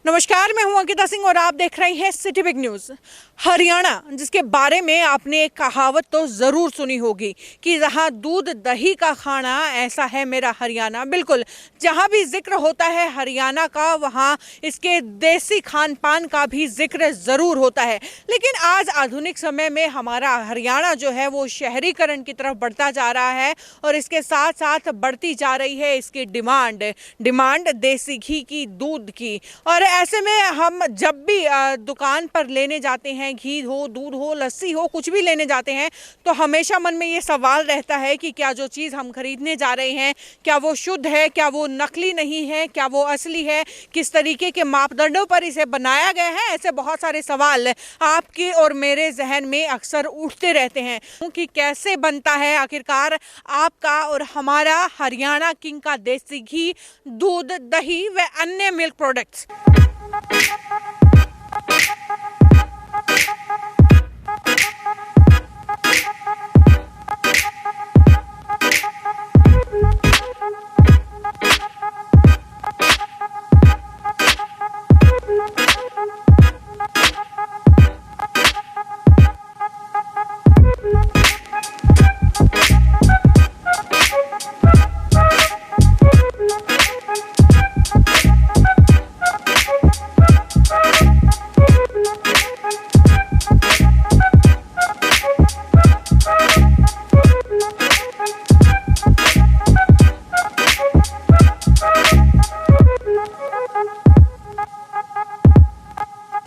नमस्कार, मैं हूं अंकिता सिंह और आप देख रहे हैं सिटी बिग न्यूज। हरियाणा, जिसके बारे में आपने एक कहावत तो जरूर सुनी होगी कि जहां दूध दही का खाना, ऐसा है मेरा हरियाणा। बिल्कुल, जहां भी जिक्र होता है हरियाणा का, वहां इसके देसी खान पान का भी जिक्र जरूर होता है। लेकिन आज आधुनिक समय में हमारा हरियाणा जो है वो शहरीकरण की तरफ बढ़ता जा रहा है और इसके साथ साथ बढ़ती जा रही है इसकी डिमांड देसी घी की, दूध की। और ऐसे में हम जब भी दुकान पर लेने जाते हैं, घी हो, दूध हो, लस्सी हो, कुछ भी लेने जाते हैं, तो हमेशा मन में ये सवाल रहता है कि क्या जो चीज़ हम खरीदने जा रहे हैं, क्या वो शुद्ध है, क्या वो नकली नहीं है, क्या वो असली है, किस तरीके के मापदंडों पर इसे बनाया गया है। ऐसे बहुत सारे सवाल आपके और मेरे जहन में अक्सर उठते रहते हैं कि कैसे बनता है आखिरकार आपका और हमारा हरियाणा किंग का देसी घी, दूध, दही व अन्य मिल्क प्रोडक्ट्स।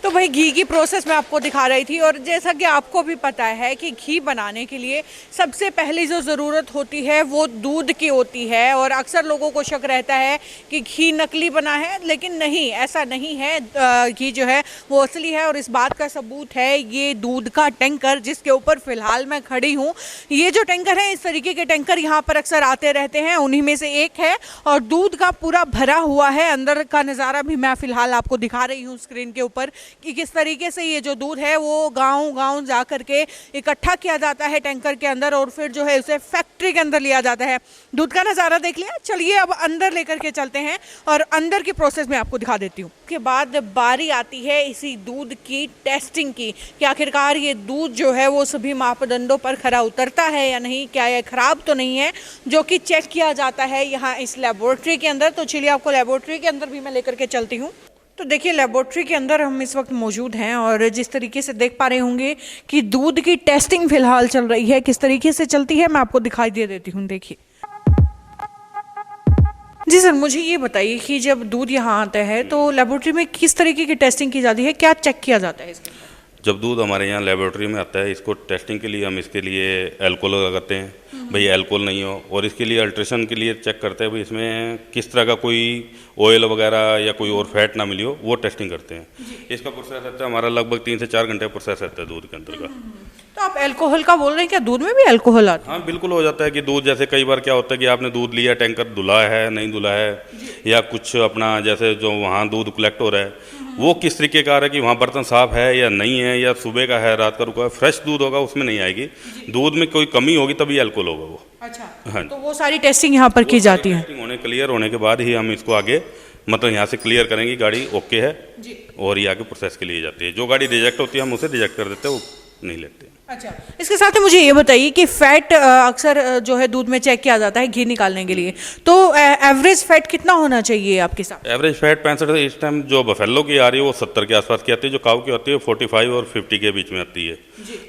तो भाई घी की प्रोसेस मैं आपको दिखा रही थी और जैसा कि आपको भी पता है कि घी बनाने के लिए सबसे पहली जो ज़रूरत होती है वो दूध की होती है। और अक्सर लोगों को शक रहता है कि घी नकली बना है, लेकिन नहीं, ऐसा नहीं है। घी जो है वो असली है और इस बात का सबूत है ये दूध का टैंकर जिसके ऊपर फ़िलहाल मैं खड़ी हूँ। ये जो टैंकर है, इस तरीके के टैंकर यहाँ पर अक्सर आते रहते हैं, उन्हीं में से एक है और दूध का पूरा भरा हुआ है। अंदर का नज़ारा भी मैं फ़िलहाल आपको दिखा रही हूँ स्क्रीन के ऊपर कि किस तरीके से ये जो दूध है वो गांव जा करके इकट्ठा किया जाता है टैंकर के अंदर और फिर जो है उसे फैक्ट्री के अंदर लिया जाता है। दूध का नज़ारा देख लिया, चलिए अब अंदर लेकर के चलते हैं और अंदर की प्रोसेस मैं आपको दिखा देती हूँ। उसके बाद बारी आती है इसी दूध की टेस्टिंग की कि आखिरकार ये दूध जो है वो सभी मापदंडों पर खरा उतरता है या नहीं, क्या ये खराब तो नहीं है, जो कि चेक किया जाता है यहाँ इस लेबोरेटरी के अंदर। तो चलिए आपको लेबोरेटरी के अंदर भी मैं लेकर के चलती हूँ। तो देखिए, लेबोरेटरी के अंदर हम इस वक्त मौजूद हैं और जिस तरीके से देख पा रहे होंगे कि दूध की टेस्टिंग फिलहाल चल रही है। किस तरीके से चलती है मैं आपको दिखाई दे देती हूँ। देखिए जी सर, मुझे ये बताइए कि जब दूध यहाँ आता है तो लेबोरेटरी में किस तरीके की टेस्टिंग की जाती है, क्या चेक किया जाता है इसके? जब दूध हमारे यहाँ लेबोरेटरी में आता है, इसको टेस्टिंग के लिए हम इसके लिए एल्कोहल लगाते हैं, भाई एल्कोहल नहीं हो। और इसके लिए अल्ट्रेशन के लिए चेक करते हैं भाई इसमें किस तरह का कोई ऑयल वगैरह या कोई और फैट ना मिली हो, वो टेस्टिंग करते हैं। इसका प्रोसेस रहता है हमारा लगभग 3 से 4 घंटे प्रोसेस रहता है दूध के अंदर का। तो आप अल्कोहल का बोल रहे हैं, क्या दूध में भी अल्कोहल आता है? हाँ बिल्कुल, हो जाता है कि दूध, जैसे कई बार क्या होता है कि आपने दूध लिया, टैंकर धुला है नहीं धुला है, या कुछ अपना जैसे जो वहाँ दूध कलेक्ट हो रहा है वो किस तरीके का आ रहा है कि वहाँ बर्तन साफ है या नहीं है, या सुबह का है, रात का रुका है। फ्रेश दूध होगा उसमें नहीं आएगी, दूध में कोई कमी होगी तभी अल्कोहल होगा वो। अच्छा, हाँ, तो वो सारी टेस्टिंग यहाँ पर की जाती है। क्लियर होने के बाद ही हम इसको आगे मतलब यहाँ से क्लियर करेंगे गाड़ी ओके है जी। और ये आगे प्रोसेस के लिए जाती है। जो गाड़ी रिजेक्ट होती है हम उसे रिजेक्ट कर देते हैं, वो नहीं लेते। अच्छा, इसके साथ ही मुझे ये बताइए कि फैट अक्सर जो है दूध में चेक किया जाता है घी निकालने के लिए, तो एवरेज फैट कितना होना चाहिए आपके साथ? Average fat 65। इस टाइम जो बफेलो की आ रही है वो 70 के आसपास की आती है, जो काऊ की आती है 45 और 50 के बीच में आती है।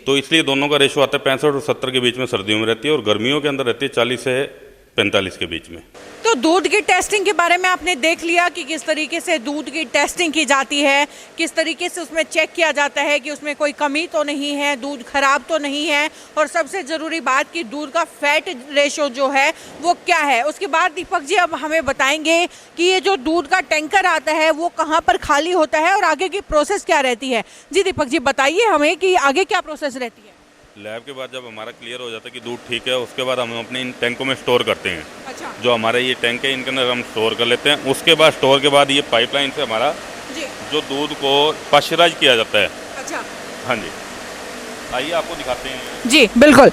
तो इसलिए दोनों का रेशो आता है 65 और 70 के बीच में सर्दियों में रहती है, और गर्मियों के अंदर रहती है 40 से 45 के बीच में। तो दूध की टेस्टिंग के बारे में आपने देख लिया कि किस तरीके से दूध की टेस्टिंग की जाती है, किस तरीके से उसमें चेक किया जाता है कि उसमें कोई कमी तो नहीं है, दूध खराब तो नहीं है, और सबसे ज़रूरी बात कि दूध का फैट रेशो जो है वो क्या है। उसके बाद दीपक जी अब हमें बताएंगे कि ये जो दूध का टैंकर आता है वो कहाँ पर खाली होता है और आगे की प्रोसेस क्या रहती है। जी दीपक जी, बताइए हमें कि आगे क्या प्रोसेस रहती है। लैब के बाद जब हमारा क्लियर हो जाता है कि दूध ठीक है, उसके बाद हम अपने इन टैंकों में स्टोर करते हैं। अच्छा। जो हमारे ये टैंक है इनके अंदर हम स्टोर कर लेते हैं। उसके बाद स्टोर के बाद ये पाइपलाइन से हमारा जी। जो दूध को पाश्चराइज किया जाता है। अच्छा। हाँ जी, आइए आपको दिखाते हैं। जी बिल्कुल,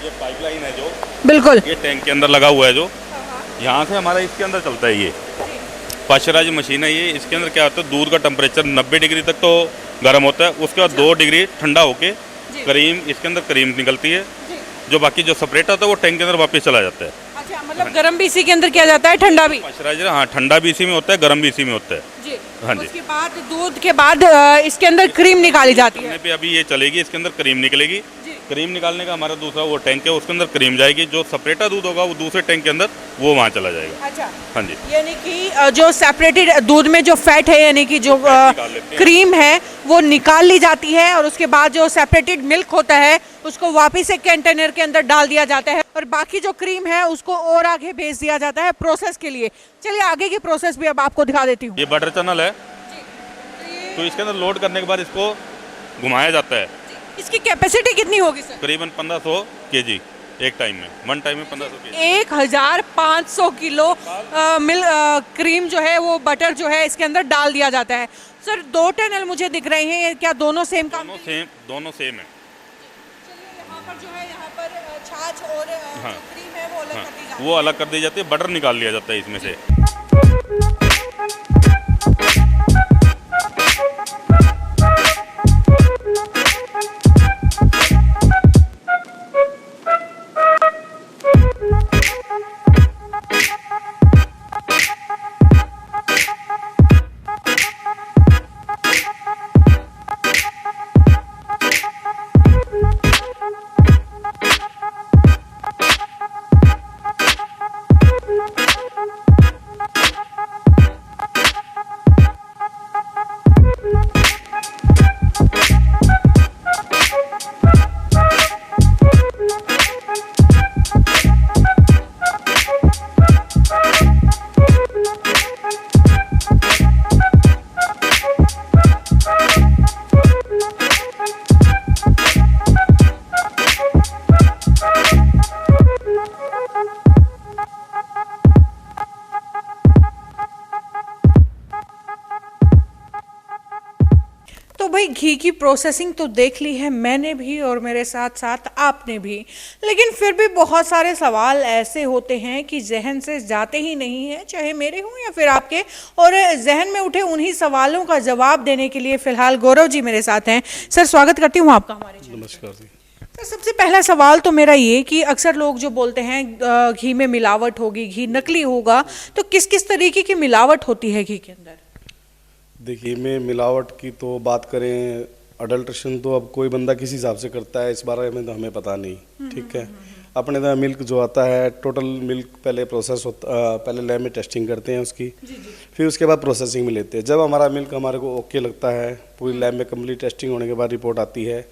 ये पाइपलाइन है जो बिल्कुल ये टैंक के अंदर लगा हुआ है जो यहाँ से हमारा इसके अंदर चलता है ये पाश्चराइज मशीन है ये। इसके अंदर क्या होता है, दूध का टेम्परेचर 90 डिग्री तक तो गर्म होता है, उसके बाद 2 डिग्री ठंडा होके क्रीम, इसके अंदर क्रीम निकलती है, जो बाकी जो सेपरेट होता है वो टैंक के अंदर वापस चला जाता है। अच्छा, मतलब गर्म भी इसी के अंदर किया जाता है, ठंडा भी? पाश्चराइजर, हाँ, ठंडा भी इसी में होता है, गर्म भी इसी में होता है जी। हाँ जी। उसके बाद दूध के बाद इसके अंदर क्रीम निकाली जाती है। पे अभी ये चलेगी, इसके अंदर क्रीम निकलेगी। क्रीम निकालने का हमारा दूसरा वो टैंक है, उसके अंदर क्रीम जाएगी, जो सेपरेटा दूध होगा वो दूसरे टैंक के अंदर वो वहाँ चला जाएगा। अच्छा, हाँ जी। यानी कि जो सेपरेटेड दूध में जो फैट है, यानी कि जो क्रीम है वो निकाल ली जाती है, और उसके बाद जो सेपरेटेड मिल्क होता है उसको वापस एक कंटेनर के अंदर डाल दिया जाता है, और बाकी जो क्रीम है उसको और आगे भेज दिया जाता है प्रोसेस के लिए। चलिए आगे की प्रोसेस भी अब आपको दिखा देती हूँ। ये बटर चैनल है, तो इसके अंदर लोड करने के बाद इसको घुमाया जाता है। इसकी कैपेसिटी कितनी होगी सर? करीबन 1500 केजी एक टाइम में, वन टाइम में 1500 केजी। 1500 किलो क्रीम जो है वो बटर जो है इसके अंदर डाल दिया जाता है। सर 2 टनल मुझे दिख रहे हैं, क्या दोनों सेम काम? दोनों सेम है। यहाँ पर जो है, यहाँ पर छाछ और हाँ, जो क्रीम है वो अलग कर दी जाती है। वो अलग कर दी जाती है, बटर निकाल लिया जाता है इसमें से। तो भाई घी की प्रोसेसिंग तो देख ली है मैंने भी और मेरे साथ साथ आपने भी, लेकिन फिर भी बहुत सारे सवाल ऐसे होते हैं कि जहन से जाते ही नहीं है, चाहे मेरे हों या फिर आपके। और जहन में उठे उन्हीं सवालों का जवाब देने के लिए फिलहाल गौरव जी मेरे साथ हैं। सर स्वागत करती हूँ आपका हमारे चैनल। नमस्कार जी। सर सबसे पहला सवाल तो मेरा ये कि अक्सर लोग जो बोलते हैं घी में मिलावट होगी, घी नकली होगा, तो किस किस तरीके की मिलावट होती है घी के अंदर? देखिए, में मिलावट की तो बात करें, अडल्ट्रेशन तो अब कोई बंदा किस हिसाब से करता है इस बारे में तो हमें पता नहीं। ठीक है, अपने तो मिल्क जो आता है, टोटल मिल्क पहले प्रोसेस होता, पहले लैब में टेस्टिंग करते हैं उसकी, फिर उसके बाद प्रोसेसिंग में लेते हैं। जब हमारा मिल्क हमारे को ओके लगता है, पूरी लैब में कंप्लीट टेस्टिंग होने के बाद रिपोर्ट आती है,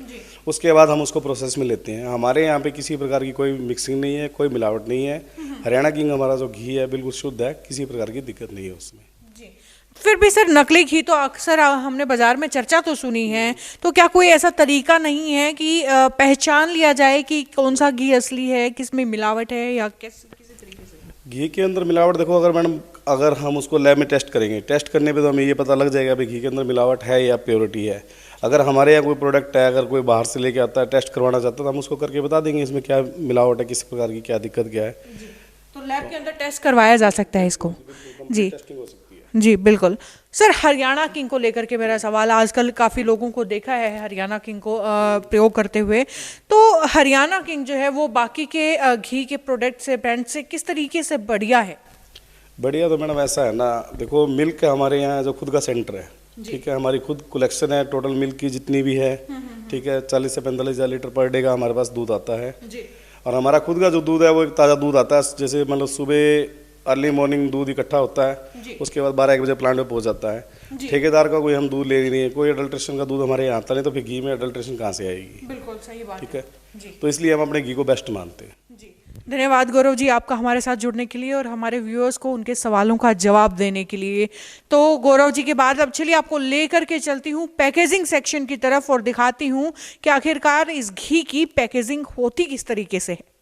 उसके बाद हम उसको प्रोसेस में लेते हैं। हमारे यहाँ पे किसी प्रकार की कोई मिक्सिंग नहीं है, कोई मिलावट नहीं है। हरियाणा किंग हमारा जो घी है बिल्कुल शुद्ध है, किसी प्रकार की दिक्कत नहीं है उसमें। फिर भी सर नकली घी तो अक्सर हमने बाजार में चर्चा तो सुनी है, तो क्या कोई ऐसा तरीका नहीं है कि पहचान लिया जाए कि कौन सा घी असली है, किस में मिलावट है, या किसी तरीके से? घी के अंदर मिलावट देखो, अगर मैडम अगर हम उसको लैब में टेस्ट करेंगे, टेस्ट करने पे तो हमें ये पता लग जाएगा भाई घी के अंदर मिलावट है या प्योरिटी है। अगर हमारे यहाँ कोई प्रोडक्ट है, अगर कोई बाहर से लेके आता है, टेस्ट करवाना चाहता है, तो हम उसको करके बता देंगे इसमें क्या मिलावट है, किस प्रकार की क्या दिक्कत क्या है। तो लैब के अंदर टेस्ट करवाया जा सकता है इसको? जी टेस्टिंग हो सकती है। जी बिल्कुल। सर हरियाणा किंग को लेकर के मेरा सवाल, आजकल काफ़ी लोगों को देखा है हरियाणा किंग को प्रयोग करते हुए, तो हरियाणा किंग जो है वो बाकी के घी के प्रोडक्ट से, ब्रांड से किस तरीके से बढ़िया है? बढ़िया तो मैडम ऐसा है ना, देखो मिल्क हमारे यहाँ जो खुद का सेंटर है, ठीक है, हमारी खुद कलेक्शन है टोटल मिल्क की जितनी भी है, ठीक है, 40 से 45 लीटर पर डे का हमारे पास दूध आता है। और हमारा खुद का जो दूध है वो एक ताज़ा दूध आता है। जैसे मतलब सुबह अर्ली मॉर्निंग दूध इकट्ठा होता है, उसके बाद 12-1 बजे प्लांट में पहुंच जाता है। ठेकेदार का कोई हम दूध ले नहीं है, कोई अडल्ट्रेशन का दूध हमारे यहाँ आता नहीं, तो फिर घी में अडल्ट्रेशन कहाँ से आएगी? बिल्कुल सही बात, ठीक है। तो इसलिए हम अपने घी को बेस्ट मानते हैं। जी धन्यवाद गौरव जी आपका हमारे साथ जुड़ने के लिए और हमारे व्यूअर्स को उनके सवालों का जवाब देने के लिए। तो गौरव जी के बाद अब चलिए आपको लेकर के चलती हूँ पैकेजिंग सेक्शन की तरफ और दिखाती हूँ कि आखिरकार इस घी की पैकेजिंग होती किस तरीके से है।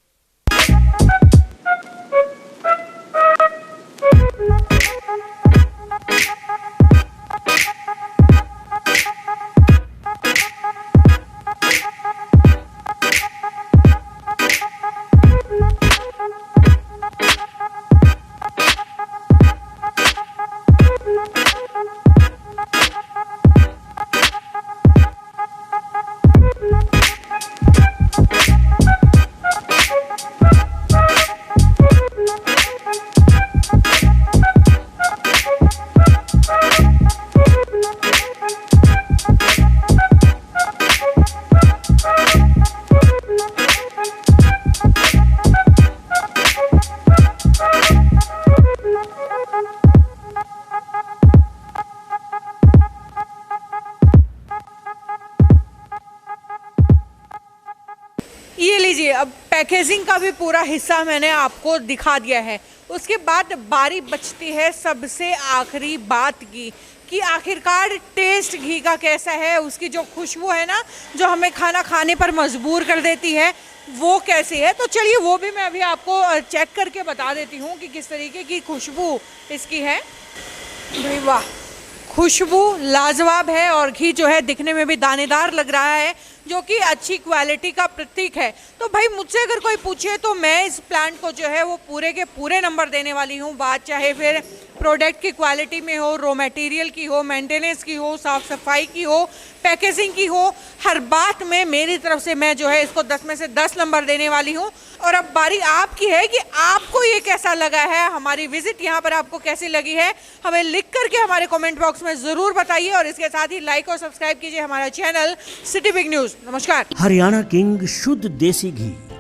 ये लीजिए, अब पैकेजिंग का भी पूरा हिस्सा मैंने आपको दिखा दिया है। उसके बाद बारी बचती है सबसे आखिरी बात की कि आखिरकार टेस्ट घी का कैसा है, उसकी जो खुशबू है ना, जो हमें खाना खाने पर मजबूर कर देती है, वो कैसी है। तो चलिए वो भी मैं अभी आपको चेक करके बता देती हूँ कि किस तरीके की खुशबू इसकी है। भाई वाह, खुशबू लाजवाब है और घी जो है दिखने में भी दानेदार लग रहा है, जो कि अच्छी क्वालिटी का प्रतीक है। तो भाई मुझसे अगर कोई पूछे तो मैं इस प्लांट को जो है वो पूरे के पूरे नंबर देने वाली हूँ। बात चाहे फिर प्रोडक्ट की क्वालिटी में हो, रॉ मटेरियल की हो, मेंटेनेंस की हो, साफ सफाई की हो, पैकेजिंग की हो, हर बात में मेरी तरफ से मैं जो है इसको 10 में से 10 नंबर देने वाली हूँ। और अब बारी आपकी है कि आपको ये कैसा लगा है, हमारी विजिट यहाँ पर आपको कैसी लगी है, हमें लिख करके हमारे कमेंट बॉक्स में ज़रूर बताइए। और इसके साथ ही लाइक और सब्सक्राइब कीजिए हमारा चैनल सिटी बिग न्यूज़। नमस्कार। हरियाणा किंग शुद्ध देसी घी